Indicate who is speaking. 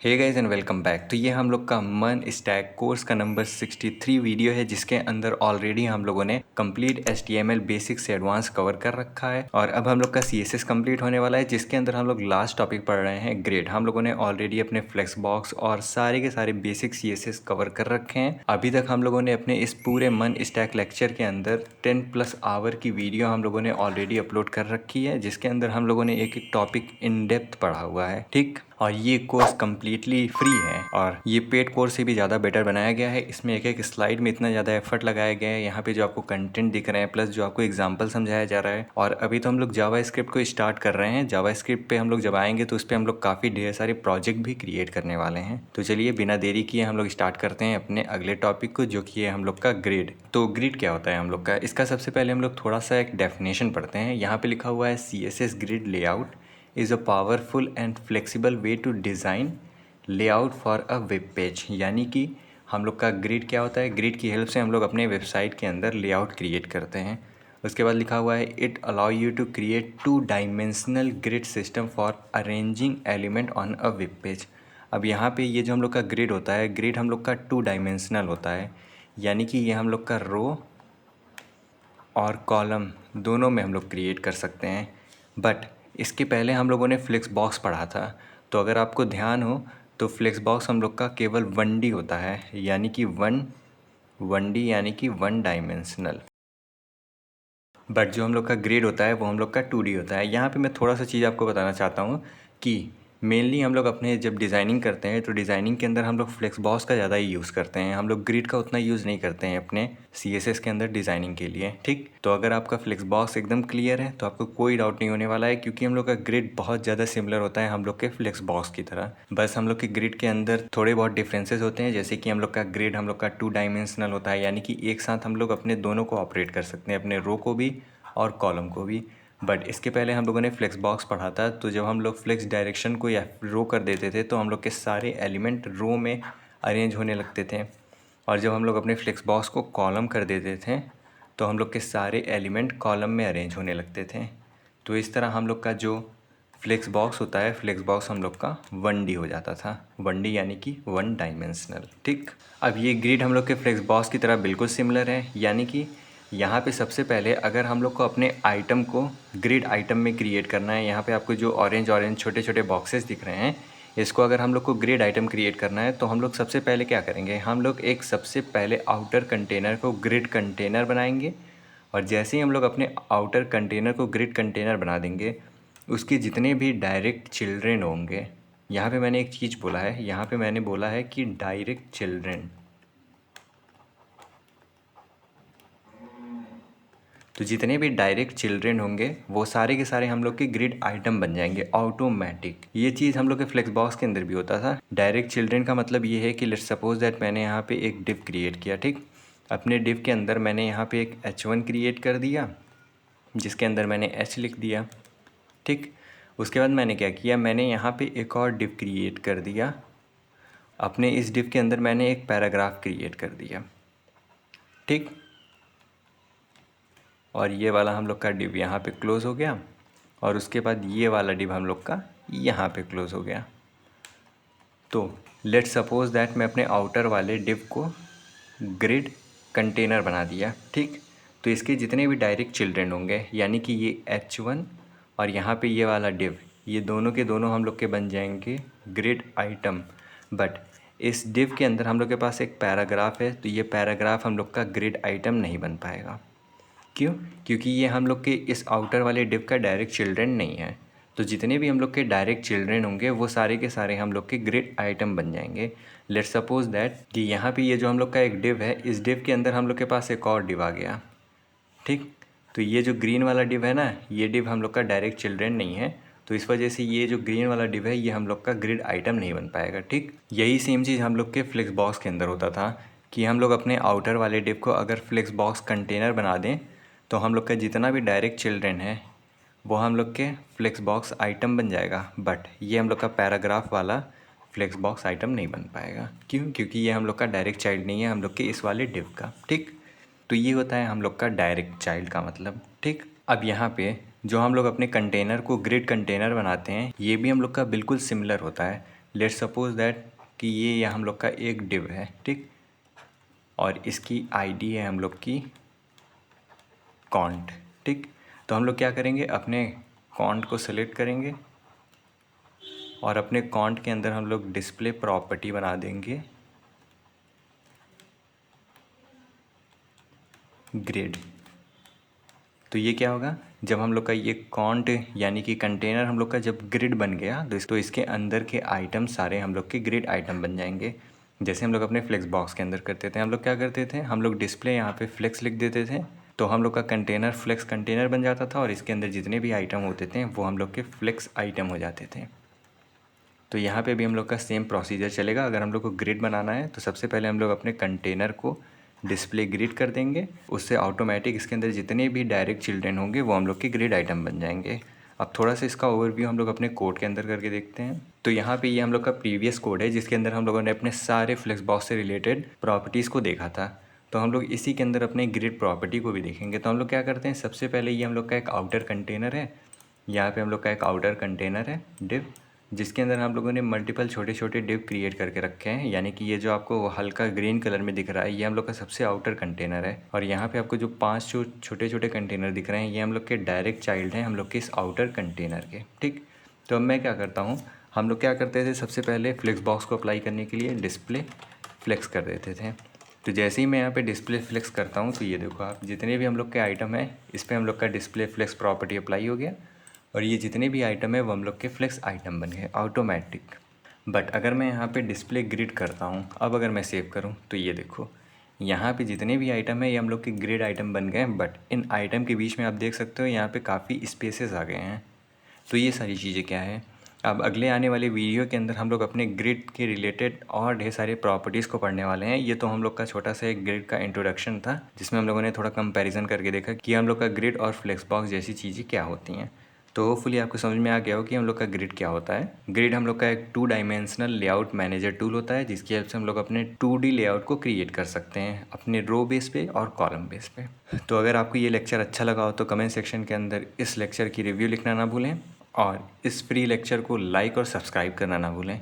Speaker 1: Hey guys and welcome back. तो ये हम लोग का मन स्टैक कोर्स का नंबर 63 वीडियो है, जिसके अंदर ऑलरेडी हम लोगों ने कंप्लीट HTML बेसिक से एडवांस कवर कर रखा है। और अब हम लोग का CSS कंप्लीट होने वाला है, जिसके अंदर हम लोग लास्ट टॉपिक पढ़ रहे हैं ग्रिड। हम लोगों ने ऑलरेडी अपने फ्लेक्स बॉक्स और सारे के सारे बेसिक CSS कवर कर रखे हैं। अभी तक हम लोगों ने अपने इस पूरे मन स्टैक लेक्चर के अंदर 10+ आवर की वीडियो हम लोगों ने ऑलरेडी अपलोड कर रखी है, जिसके अंदर हम लोगों ने एक एक टॉपिक इन डेप्थ पढ़ा हुआ है। ठीक, और ये कोर्स कम्प्लीटली फ्री है और ये पेड कोर्स से भी ज़्यादा बेटर बनाया गया है। इसमें एक एक स्लाइड में इतना ज़्यादा एफर्ट लगाया गया है। यहाँ पे जो आपको कंटेंट दिख रहे हैं प्लस जो आपको एग्जांपल समझाया जा रहा है। और अभी तो हम लोग जावा स्क्रिप्ट को स्टार्ट कर रहे हैं। जावा स्क्रिप्ट पे हम लोग जब आएंगे तो उस पर हम लोग काफ़ी ढेर सारे प्रोजेक्ट भी क्रिएट करने वाले हैं। तो चलिए बिना देरी किए हम लोग स्टार्ट करते हैं अपने अगले टॉपिक को, जो कि है हम लोग का ग्रिड। तो ग्रिड क्या होता है हम लोग का, इसका सबसे पहले हम लोग थोड़ा सा एक डेफिनेशन पढ़ते हैं। यहाँ पे लिखा हुआ है CSS grid layout is a powerful and flexible way to design layout for a web page. यानी कि हम लोग का ग्रिड क्या होता है, ग्रिड की हेल्प से हम लोग अपने वेबसाइट के अंदर लेआउट क्रिएट करते हैं। उसके बाद लिखा हुआ है it allow you to create 2 dimensional grid system for arranging element on a web page. अब यहाँ पे ये जो हम लोग का ग्रिड होता है, ग्रिड हम लोग का 2 डायमेंशनल होता है। यानी कि ये हम लोग का रो और कॉलम दोनों में हम लोग क्रिएट कर सकते हैं। बट इसके पहले हम लोगों ने फ्लेक्स बॉक्स पढ़ा था। तो अगर आपको ध्यान हो तो फ्लेक्स बॉक्स हम लोग का केवल 1D होता है, यानी कि 1D यानी कि 1 डायमेंशनल। बट जो हम लोग का ग्रिड होता है वो हम लोग का 2D होता है। यहाँ पे मैं थोड़ा सा चीज़ आपको बताना चाहता हूँ कि मेनली हम लोग अपने जब डिज़ाइनिंग करते हैं तो डिज़ाइनिंग के अंदर हम लोग फ्लेक्स बॉक्स का ज़्यादा ही यूज़ करते हैं। हम लोग ग्रिड का उतना यूज़ नहीं करते हैं अपने CSS के अंदर डिज़ाइनिंग के लिए। ठीक, तो अगर आपका फ्लेक्स बॉक्स एकदम क्लियर है तो आपको कोई डाउट नहीं होने वाला है, क्योंकि हम लोग का ग्रिड बहुत ज़्यादा सिमिलर होता है हम लोग के फ्लेक्स बॉक्स की तरह। बस हम लोग के ग्रिड के अंदर थोड़े बहुत डिफरेंसेस होते हैं, जैसे कि हम लोग का ग्रिड हम लोग का 2 डायमेंशनल होता है, यानी कि एक साथ हम लोग अपने दोनों को ऑपरेट कर सकते हैं, अपने रो को भी और कॉलम को भी। बट इसके पहले हम लोगों ने फ्लेक्स बॉक्स पढ़ा था। तो जब हम लोग फ्लेक्स डायरेक्शन को या रो कर देते थे तो हम लोग के सारे एलिमेंट रो में अरेंज होने लगते थे। और जब हम लोग अपने फ्लेक्स बॉक्स को कॉलम कर देते थे तो हम लोग के सारे एलिमेंट कॉलम में अरेंज होने लगते थे। तो इस तरह हम लोग का जो फ्लेक्स बॉक्स होता है, फ्लेक्स बॉक्स हम लोग का 1D हो जाता था। 1D यानी कि 1 डायमेंशनल। ठीक, अब ये ग्रिड हम लोग के फ्लेक्स बॉक्स की तरह बिल्कुल सिमिलर है। यानी कि यहाँ पे सबसे पहले अगर हम लोग को अपने आइटम को ग्रिड आइटम में क्रिएट करना है, यहाँ पे आपको जो ऑरेंज ऑरेंज छोटे छोटे बॉक्सेस दिख रहे हैं, इसको अगर हम लोग को ग्रिड आइटम क्रिएट करना है तो हम लोग सबसे पहले क्या करेंगे, हम लोग एक सबसे पहले आउटर कंटेनर को ग्रिड कंटेनर बनाएंगे। और जैसे ही हम लोग अपने आउटर कंटेनर को ग्रिड कंटेनर बना देंगे, उसके जितने भी डायरेक्ट चिल्ड्रेन होंगे, यहाँ पे मैंने एक चीज़ बोला है, यहाँ पे मैंने बोला है कि डायरेक्ट चिल्ड्रेन। तो जितने भी डायरेक्ट चिल्ड्रेन होंगे वो सारे के सारे हम लोग के ग्रिड आइटम बन जाएंगे ऑटोमेटिक। ये चीज़ हम लोग के फ्लेक्स बॉक्स के अंदर भी होता था। डायरेक्ट चिल्ड्रेन का मतलब ये है कि लेट्स सपोज दैट मैंने यहाँ पे एक डिव क्रिएट किया। ठीक, अपने डिव के अंदर मैंने यहाँ पे एक H1 क्रिएट कर दिया, जिसके अंदर मैंने H लिख दिया। ठीक, उसके बाद मैंने क्या किया, मैंने यहाँ पे एक और डिव क्रिएट कर दिया। अपने इस डिव के अंदर मैंने एक पैराग्राफ क्रिएट कर दिया। ठीक, और ये वाला हम लोग का डिव यहाँ पे क्लोज़ हो गया, और उसके बाद ये वाला डिव हम लोग का यहाँ पे क्लोज़ हो गया। तो लेट्स सपोज दैट मैं अपने आउटर वाले डिव को ग्रिड कंटेनर बना दिया। ठीक, तो इसके जितने भी डायरेक्ट चिल्ड्रेन होंगे, यानी कि ये H1 और यहाँ पे ये वाला डिव, ये दोनों के दोनों हम लोग के बन जाएंगे ग्रिड आइटम। बट इस डिव के अंदर हम लोग के पास एक पैराग्राफ है, तो ये पैराग्राफ हम लोग का ग्रिड आइटम नहीं बन पाएगा। क्यों? क्योंकि ये हम लोग के इस आउटर वाले डिव का डायरेक्ट चिल्ड्रेन नहीं है। तो जितने भी हम लोग के डायरेक्ट चिल्ड्रेन होंगे वो सारे के सारे हम लोग के ग्रिड आइटम बन जाएंगे। लेट्स सपोज दैट कि यहाँ पे ये जो हम लोग का एक डिव है, इस डिव के अंदर हम लोग के पास एक और डिव आ गया। ठीक, तो ये जो ग्रीन वाला डिव है ना, ये डिव हम लोग का डायरेक्ट चिल्ड्रेन नहीं है, तो इस वजह से ये जो ग्रीन वाला डिव है ये हम लोग का ग्रिड आइटम नहीं बन पाएगा। ठीक, यही सेम चीज़ हम लोग के फ्लेक्स बॉक्स के अंदर होता था कि हम लोग अपने आउटर वाले डिव को अगर फ्लेक्स बॉक्स कंटेनर बना दें तो हम लोग का जितना भी डायरेक्ट चिल्ड्रेन है वो हम लोग के फ्लेक्स बॉक्स आइटम बन जाएगा। बट ये हम लोग का पैराग्राफ वाला फ्लेक्स बॉक्स आइटम नहीं बन पाएगा। क्यों? क्योंकि ये हम लोग का डायरेक्ट चाइल्ड नहीं है हम लोग के इस वाले डिव का। ठीक, तो ये होता है हम लोग का डायरेक्ट चाइल्ड का मतलब। ठीक, अब यहाँ पे जो हम लोग अपने कंटेनर को ग्रिड कंटेनर बनाते हैं, ये भी हम लोग का बिल्कुल सिमिलर होता है। लेट्स सपोज दैट कि ये हम लोग का एक डिव है, ठीक, और इसकी आईडी है हम लोग की कॉन्ट, ठीक। तो हम लोग क्या करेंगे, अपने कॉन्ट को सेलेक्ट करेंगे और अपने कॉन्ट के अंदर हम लोग डिस्प्ले प्रॉपर्टी बना देंगे ग्रिड। तो ये क्या होगा, जब हम लोग का ये कॉन्ट यानी कि कंटेनर हम लोग का जब ग्रिड बन गया तो इसके अंदर के आइटम सारे हम लोग के ग्रिड आइटम बन जाएंगे। जैसे हम लोग अपने फ्लेक्स बॉक्स के अंदर करते थे, हम लोग क्या करते थे, हम लोग डिस्प्ले यहाँ पे फ्लेक्स लिख देते थे, तो हम लोग का कंटेनर फ्लेक्स कंटेनर बन जाता था और इसके अंदर जितने भी आइटम होते थे वो हम लोग के फ्लेक्स आइटम हो जाते थे। तो यहाँ पे भी हम लोग का सेम प्रोसीजर चलेगा। अगर हम लोग को ग्रिड बनाना है तो सबसे पहले हम लोग अपने कंटेनर को डिस्प्ले ग्रिड कर देंगे, उससे ऑटोमेटिक इसके अंदर जितने भी डायरेक्ट चिल्ड्रन होंगे वो हम लोग के ग्रिड आइटम बन जाएंगे। अब थोड़ा सा इसका ओवरव्यू हम लोग अपने कोड के अंदर करके देखते हैं। तो यहाँ पे ये हम लोग का प्रीवियस कोड है जिसके अंदर हम लोगों ने अपने सारे फ्लेक्स बॉक्स से रिलेटेड प्रॉपर्टीज़ को देखा था। तो हम लोग इसी के अंदर अपने ग्रिड प्रॉपर्टी को भी देखेंगे। तो हम लोग क्या करते हैं, सबसे पहले ये हम लोग का एक आउटर कंटेनर है, यहाँ पे हम लोग का एक आउटर कंटेनर है डिव, जिसके अंदर हम लोगों ने मल्टीपल छोटे छोटे डिव क्रिएट करके रखे हैं। यानी कि ये जो आपको हल्का ग्रीन कलर में दिख रहा है ये हम लोग का सबसे आउटर कंटेनर है, और यहाँ पे आपको जो 5 जो छोटे छोटे कंटेनर दिख रहे हैं ये हम लोग के डायरेक्ट चाइल्ड हैं हम लोग के इस आउटर कंटेनर के, ठीक। तो अब मैं क्या करता हूँ, हम लोग क्या करते थे, सबसे पहले फ्लेक्स बॉक्स को अप्लाई करने के लिए डिस्प्ले फ्लेक्स कर देते थे। तो जैसे ही मैं यहाँ पे डिस्प्ले फ्लेक्स करता हूँ तो ये देखो आप, जितने भी हम लोग के आइटम हैं इस पर हम लोग का डिस्प्ले फ्लेक्स प्रॉपर्टी अप्लाई हो गया, और ये जितने भी आइटम है वो हम लोग के फ्लेक्स आइटम बन गए ऑटोमेटिक। बट अगर मैं यहाँ पे डिस्प्ले ग्रिड करता हूँ, अब अगर मैं सेव करूँ तो ये देखो, यहाँ पे जितने भी आइटम है ये हम लोग के ग्रिड आइटम बन गए, बट इन आइटम के बीच में आप देख सकते हो यहाँ पे काफ़ी स्पेसेस आ गए हैं। तो ये सारी चीज़ें क्या है, अब अगले आने वाले वीडियो के अंदर हम लोग अपने ग्रिड के रिलेटेड और ढेर सारे प्रॉपर्टीज़ को पढ़ने वाले हैं। ये तो हम लोग का छोटा सा एक ग्रिड का इंट्रोडक्शन था जिसमें हम लोगों ने थोड़ा कंपैरिजन करके देखा कि हम लोग का ग्रिड और फ्लेक्स बॉक्स जैसी चीज़ें क्या होती हैं। तो होपफुली आपको समझ में आ गया हो कि हम लोग का ग्रिड क्या होता है। ग्रिड हम लोग का एक 2 डायमेंशनल लेआउट मैनेजर टूल होता है जिसकी हेल्प से हम लोग अपने 2D लेआउट को क्रिएट कर सकते हैं अपने रो बेस पे और कॉलम बेस पे। तो अगर आपको ये लेक्चर अच्छा लगा हो तो कमेंट सेक्शन के अंदर इस लेक्चर की रिव्यू लिखना ना भूलें, और इस फ्री लेक्चर को लाइक और सब्सक्राइब करना ना भूलें।